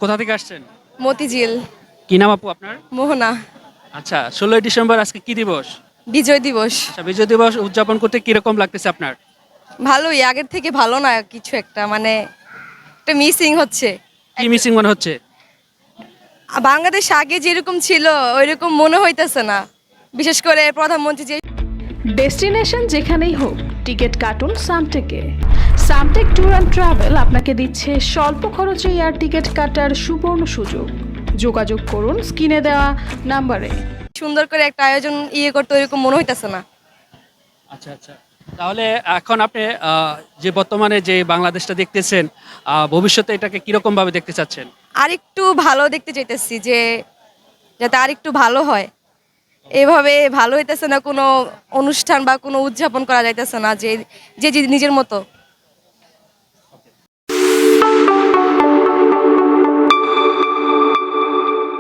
কোথা থেকে আসছেন? মতিঝিল। কি নাম আপু আপনার? মোহনা। আচ্ছা, ১৬ই ডিসেম্বর আজকে কি দিবস? বিজয় দিবস। আচ্ছা, বিজয় দিবস উদযাপন করতে কিরকম লাগতেছে আপনার? ভালোই, আগের থেকে ভালো না কিছু একটা, মানে একটা মিসিং হচ্ছে। কি মিসিং মনে হচ্ছে? বাংলাদেশ আগে যেরকম ছিল ওইরকম মনে হইতেছে না, বিশেষ করে প্রধানমন্ত্রী যে ডেস্টিনেশন যেখানেই হোক, টিকিট কাটুন সামটেকে। সামটেক ট্যুর অ্যান্ড ট্রাভেল আপনাকে দিচ্ছে স্বল্প খরচে এয়ার টিকিট কাটার সুবর্ণ সুযোগ। যোগাযোগ করুন স্ক্রিনে দেওয়া নাম্বারে। সুন্দর করে একটা আয়োজন করতে ওইরকম মনে হইতেছে না। আচ্ছা আচ্ছা, তাহলে এখন আপনি যে বর্তমানে যে বাংলাদেশটা দেখতেছেন, ভবিষ্যতে এটাকে কিরকম ভাবে দেখতে চাচ্ছেন? আরেকটু ভালো দেখতে চাইতেছি, যে যাতে আরেকটু ভালো হয়। এভাবে ভালো হইতেছে না, কোনো অনুষ্ঠান বা কোনো উদযাপন করা যাইতেছে না, যে যে যে নিজের মতো